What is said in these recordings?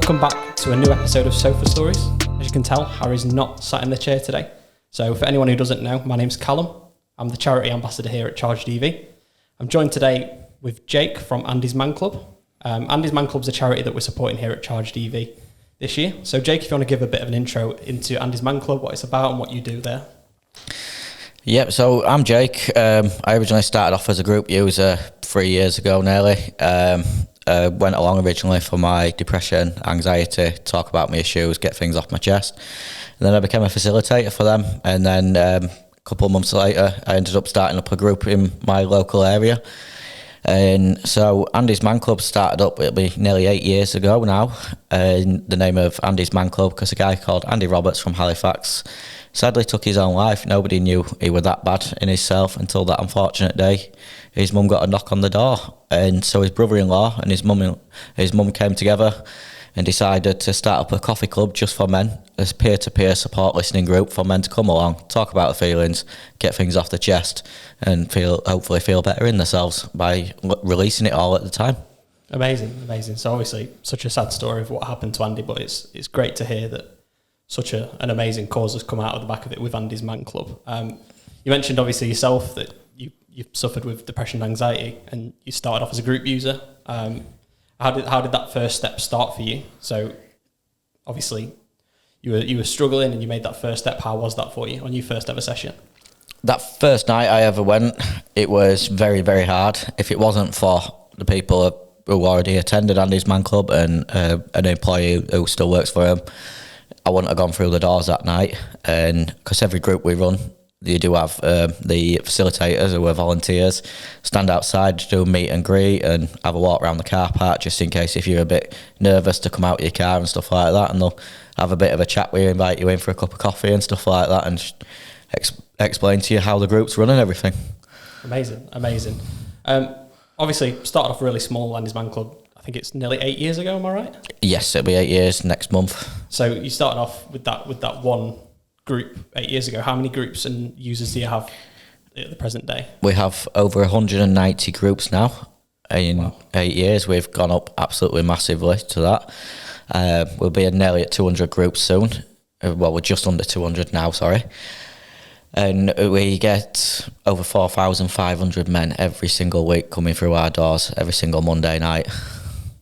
Welcome back to a new episode of Sofa Stories. As you can tell, Harry's not sat in the chair today. So for anyone who doesn't know, my name's Callum. I'm the charity ambassador here at ChargedEV. I'm joined today with Jake from Andy's Man Club. Andy's Man Club's a charity that we're supporting here at ChargedEV this year. So Jake, if you want to give a bit of an intro into Andy's Man Club, what it's about and what you do there. Yep, so I'm Jake. I originally started off as a group user 3 years ago nearly. Went along originally for my depression, anxiety, talk about my issues, get things off my chest. And then I became a facilitator for them. And then a couple of months later, I ended up starting up a group in my local area. And so Andy's Man Club started up, it'll be nearly 8 years ago now, in the name of Andy's Man Club, because a guy called Andy Roberts from Halifax sadly took his own life. Nobody knew he was that bad in himself until that unfortunate day. His mum got a knock on the door, and so his brother-in-law and his mum came together and decided to start up a coffee club just for men, as peer-to-peer support listening group for men to come along, talk about the feelings, get things off the chest, and hopefully feel better in themselves by releasing it all at the time. Amazing. So obviously, such a sad story of what happened to Andy, but it's great to hear that such an amazing cause has come out of the back of it with Andy's Man Club. You mentioned obviously yourself that you suffered with depression and anxiety, and you started off as a group user. How did that first step start for you? So obviously you were struggling and you made that first step. How was that for you on your first ever session? That first night I ever went, it was very, very hard. If it wasn't for the people who already attended Andy's Man Club and an employee who still works for him, I wouldn't have gone through the doors that night. And because every group we run, you do have the facilitators who are volunteers stand outside, do a meet and greet and have a walk around the car park just in case if you're a bit nervous to come out of your car and stuff like that, and they'll have a bit of a chat with you, invite you in for a cup of coffee and stuff like that, and explain to you how the group's run and everything. Amazing. Obviously started off really small, Andy's Man Club. I think it's nearly 8 years ago, am I right? Yes, it'll be 8 years next month. So you started off with that one group 8 years ago. How many groups and users do you have at the present day? We have over 190 groups now. In 8 years, we've gone up absolutely massively to that. We'll be nearly at 200 groups soon. Well, we're just under 200 now, sorry. And we get over 4,500 men every single week coming through our doors every single Monday night.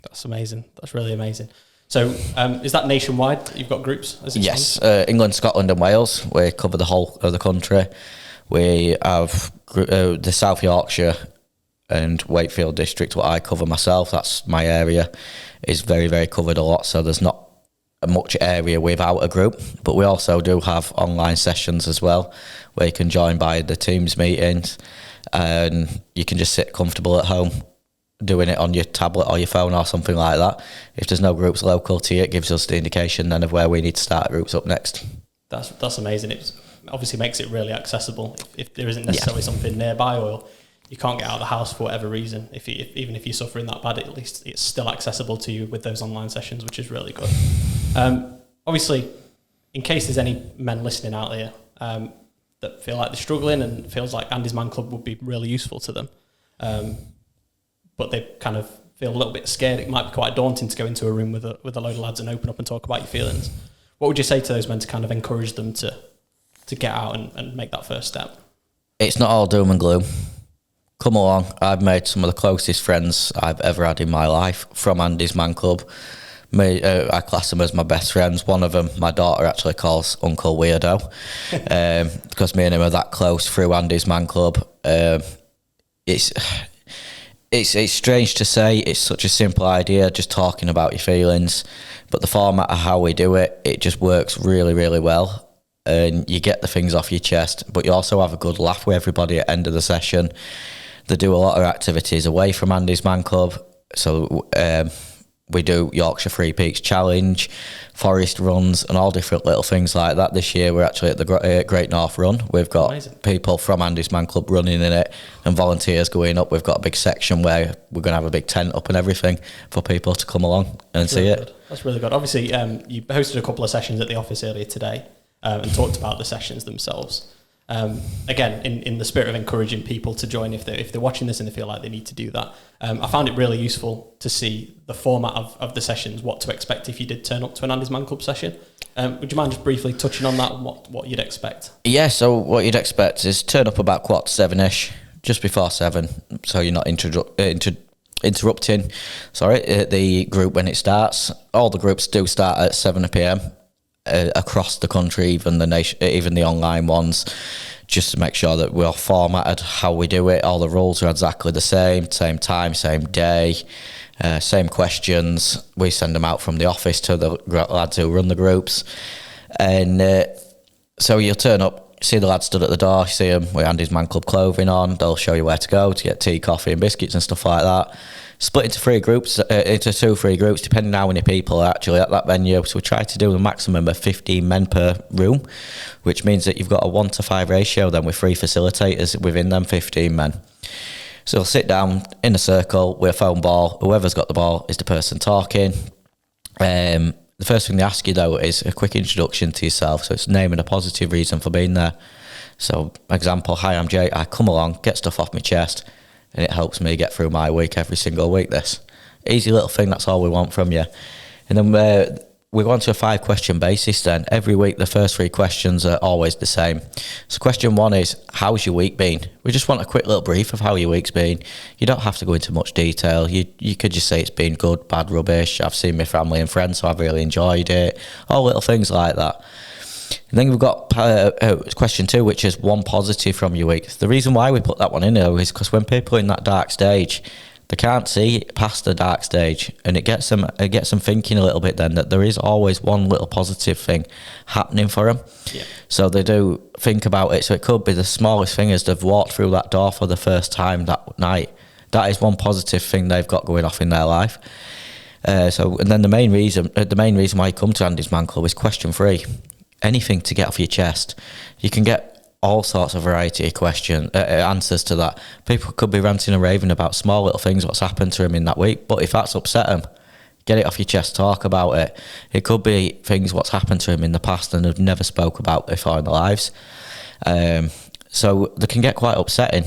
That's amazing. That's really amazing. So is that nationwide? You've got groups? Yes, England, Scotland and Wales. We cover the whole of the country. We have the South Yorkshire and Wakefield district, what I cover myself. That's my area, is very, very covered a lot. So there's not much area without a group. But we also do have online sessions as well, where you can join by the Teams meetings and you can just sit comfortable at home doing it on your tablet or your phone or something like that. If there's no groups local to you, it gives us the indication then of where we need to start groups up next. That's amazing. It obviously makes it really accessible. If there isn't necessarily something nearby or you can't get out of the house for whatever reason, even if you're suffering that bad, at least it's still accessible to you with those online sessions, which is really good. Obviously, in case there's any men listening out there that feel like they're struggling and feels like Andy's Man Club would be really useful to them, but they kind of feel a little bit scared. It might be quite daunting to go into a room with a load of lads and open up and talk about your feelings. What would you say to those men to kind of encourage them to get out and make that first step? It's not all doom and gloom. Come along. I've made some of the closest friends I've ever had in my life from Andy's Man Club. I class them as my best friends. One of them, my daughter actually calls Uncle Weirdo, because me and him are that close through Andy's Man Club. It's strange to say, it's such a simple idea, just talking about your feelings, but the format of how we do it, it just works really, really well. And you get the things off your chest, but you also have a good laugh with everybody at the end of the session. They do a lot of activities away from Andy's Man Club. So we do Yorkshire Three Peaks Challenge, forest runs and all different little things like that. This year we're actually at the Great North Run. We've got people from Andy's Man Club running in it and volunteers going up. We've got a big section where we're going to have a big tent up and everything for people to come along and see it. That's really good. Obviously, you hosted a couple of sessions at the office earlier today and talked about the sessions themselves. Again, in the spirit of encouraging people to join if they're watching this and they feel like they need to do that. I found it really useful to see the format of the sessions, what to expect if you did turn up to an Andy's Man Club session. Would you mind just briefly touching on that, what you'd expect? Yeah, so what you'd expect is turn up about 7:15, just before 7, so you're not interrupting the group when it starts. All the groups do start at 7 p.m. Across the country, even the online ones, just to make sure that we're formatted how we do it. All the rules are exactly the same time, same day, same questions. We send them out from the office to the lads who run the groups, and so you'll turn up, see the lads stood at the door, you see them with Andy's Man Club clothing on. They'll show you where to go to get tea, coffee and biscuits and stuff like that. Split into 3 groups, into 2-3 groups, depending on how many people are actually at that venue. So we try to do a maximum of 15 men per room, which means that you've got a 1-to-5 ratio then with 3 facilitators within them 15 men. So they'll sit down in a circle with a phone ball. Whoever's got the ball is the person talking. The first thing they ask you though is a quick introduction to yourself. So it's name and a positive reason for being there. So example, hi, I'm Jay. I come along, get stuff off my chest, and it helps me get through my week every single week. This easy little thing, that's all we want from you. And then we go on to a 5-question basis then. Every week the first 3 questions are always the same. So question 1 is, how's your week been? We just want a quick little brief of how your week's been. You don't have to go into much detail. You could just say it's been good, bad, rubbish. I've seen my family and friends, so I've really enjoyed it. All little things like that. And then we've got question 2, which is 1 positive from your week. The reason why we put that one in there is because when people are in that dark stage, they can't see past the dark stage, and it gets them thinking a little bit then that there is always one little positive thing happening for them. Yeah. So they do think about it. So it could be the smallest thing as they've walked through that door for the first time that night. That is one positive thing they've got going off in their life. And then the main reason why you come to Andy's Man Club is question 3. Anything to get off your chest. You can get all sorts of variety of answers to that. People could be ranting and raving about small little things, what's happened to them in that week, but if that's upset them, get it off your chest, talk about it. It could be things what's happened to them in the past and they've never spoke about before in their lives. So they can get quite upsetting,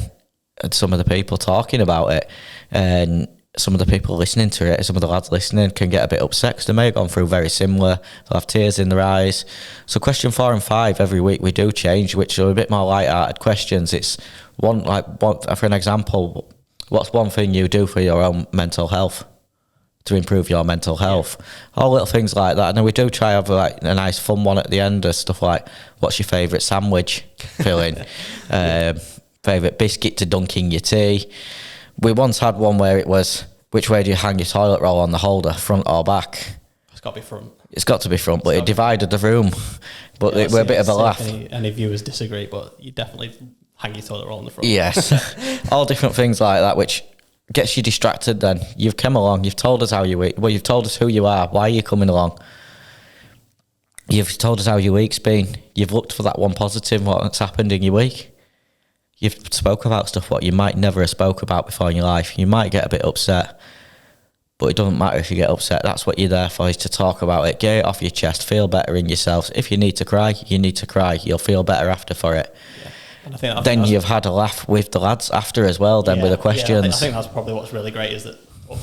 some of the people talking about it, and some of the people listening to it, some of the lads listening can get a bit upset because they may have gone through very similar. They'll have tears in their eyes. So question 4 and 5 every week we do change, which are a bit more light-hearted questions. It's one, for an example, what's one thing you do for your own mental health to improve your mental health? All little things like that. And then we do try to have a nice fun one at the end of stuff like, what's your favourite sandwich filling? Favourite biscuit to dunk in your tea? We once had one where it was, which way do you hang your toilet roll on the holder, front or back? It's got to be front. It's got to be front, but it divided the room. But it were a bit of a laugh. Any viewers disagree, but you definitely hang your toilet roll on the front. Yes. All different things like that, which gets you distracted then. You've come along, you've told us how you week, well, you've told us who you are, why are you coming along? You've told us how your week's been. You've looked for that one positive, what's happened in your week. You've spoke about stuff what you might never have spoke about before in your life. You might get a bit upset, but it doesn't matter if you get upset. That's what you're there for, is to talk about it. Get it off your chest. Feel better in yourself. If you need to cry, you need to cry. You'll feel better after for it. Yeah. And I think you've had a laugh with the lads after as well, then with the questions. I think that's probably what's really great, is that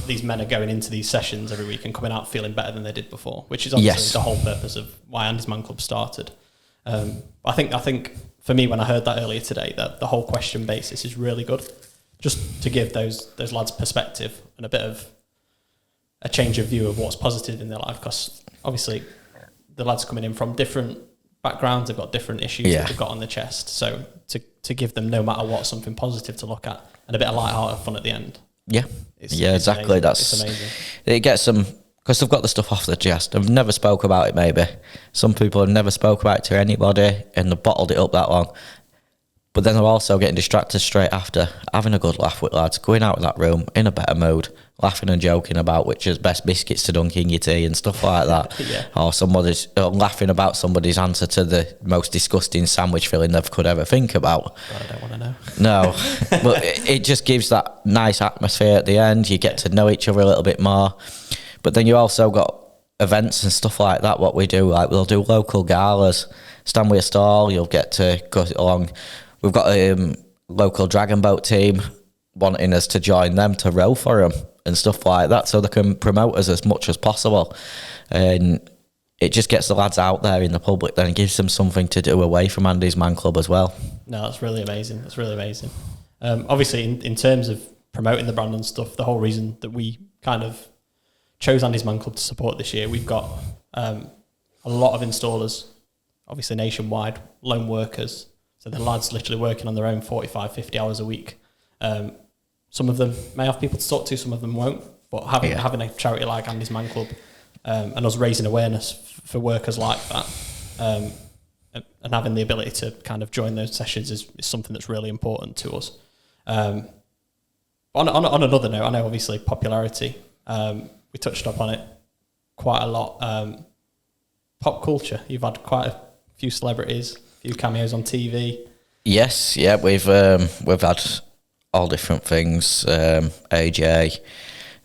these men are going into these sessions every week and coming out feeling better than they did before, which is obviously the whole purpose of why Andy's Man Club started. I think for me, when I heard that earlier today, that the whole question basis is really good, just to give those lads perspective and a bit of a change of view of what's positive in their life, because obviously the lads coming in from different backgrounds, they've got different issues that they've got on their chest, so to give them, no matter what, something positive to look at and a bit of light-hearted fun at the end. It's exactly. Amazing. It's amazing. It gets them, because they've got the stuff off their chest. They've never spoke about it, maybe. Some people have never spoke about it to anybody and they've bottled it up that long. But then they're also getting distracted straight after, having a good laugh with lads, going out of that room in a better mood, laughing and joking about which is best biscuits to dunk in your tea and stuff like that. Or somebody's laughing about somebody's answer to the most disgusting sandwich filling they could ever think about. God, I don't want to know. No, but it just gives that nice atmosphere at the end. You get to know each other a little bit more. But then you also got events and stuff like that, what we do, like we'll do local galas. stand with a stall, you'll get to go along. We've got a local dragon boat team wanting us to join them to row for them and stuff like that, so they can promote us as much as possible. And it just gets the lads out there in the public, then gives them something to do away from Andy's Man Club as well. No, that's really amazing. That's really amazing. Obviously, in terms of promoting the brand and stuff, the whole reason that we kind of chose Andy's Man Club to support this year, we've got a lot of installers, obviously nationwide, lone workers. So the lads literally working on their own 45, 50 hours a week. Some of them may have people to talk to, some of them won't. But having a charity like Andy's Man Club and us raising awareness for workers like that and having the ability to kind of join those sessions is something that's really important to us. On another note, I know obviously popularity, we touched up on it quite a lot. Pop culture, you've had quite a few celebrities, a few cameos on TV. Yes, yeah, we've had all different things. AJ,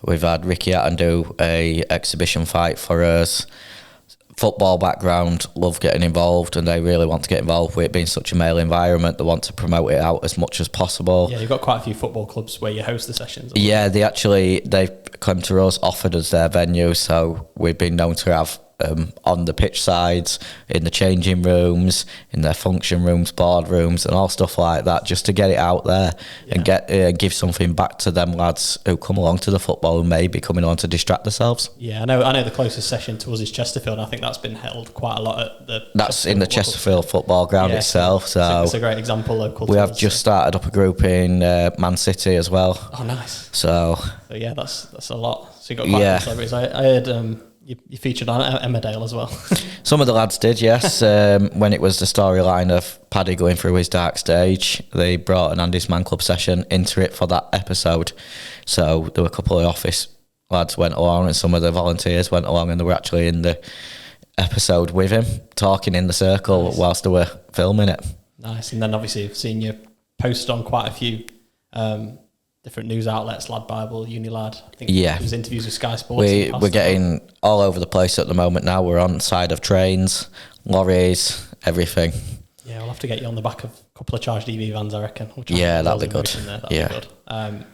we've had Ricky Hatton do a exhibition fight for us. Football background, love getting involved, and they really want to get involved with it being such a male environment. They want to promote it out as much as possible. Yeah, you've got quite a few football clubs where you host the sessions. Yeah, they've come to us, offered us their venue, so we've been known to have on the pitch sides, in the changing rooms, in their function rooms, board rooms, and all stuff like that, just to get it out there and give something back to them lads who come along to the football and may be coming on to distract themselves. Yeah, I know the closest session to us is Chesterfield, and I think that's been held quite a lot at the... That's in the Chesterfield football ground itself. So it's a great example local. We have just started up a group in Man City as well. Oh, nice. So yeah, that's a lot. So you got quite a few celebrities. I heard you featured on Emmerdale as well. Some of the lads did, yes. When it was the storyline of Paddy going through his dark stage, they brought an Andy's Man Club session into it for that episode. So there were a couple of office lads went along, and some of the volunteers went along, and they were actually in the episode with him, talking in the circle whilst they were filming it. Nice. And then obviously I've seen you post on quite a few different news outlets, Lad Bible, Unilad. I think there's interviews with Sky Sports. We're getting all over the place at the moment now. We're on the side of trains, lorries, everything. Yeah, we'll have to get you on the back of a couple of ChargedEV vans, I reckon. That'll be good. That'll be good.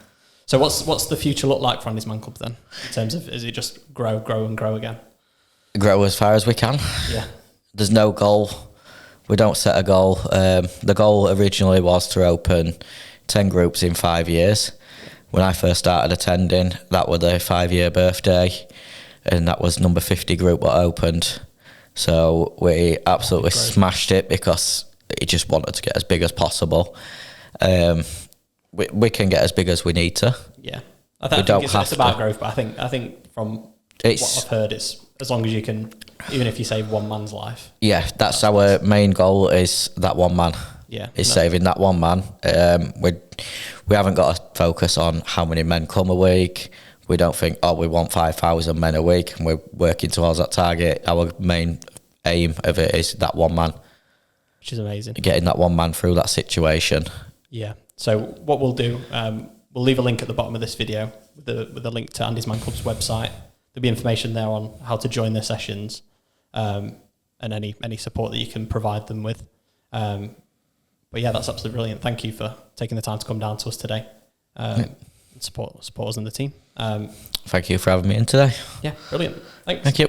So what's the future look like for Andy's Man Club then? In terms of, is it just grow and grow again? Grow as far as we can. Yeah. There's no goal. We don't set a goal. The goal originally was to open 10 groups in 5 years. When I first started attending, that was their 5-year birthday, and that was number 50 group that opened. So we absolutely smashed it because it just wanted to get as big as possible. We can get as big as we need to. Yeah, I think it's about growth, but I think from what I've heard, it's as long as you can, even if you save one man's life. Yeah, that's our main goal, is that one man. Yeah, saving that one man. We haven't got a focus on how many men come a week. We don't think, we want 5,000 men a week, and we're working towards that target. Our main aim of it is that one man. Which is amazing. Getting that one man through that situation. Yeah. So what we'll do, we'll leave a link at the bottom of this video with a link to Andy's Man Club's website. There'll be information there on how to join their sessions and any support that you can provide them with. But yeah, that's absolutely brilliant. Thank you for taking the time to come down to us today and support us and the team. Thank you for having me in today. Yeah, brilliant. Thanks. Thank you.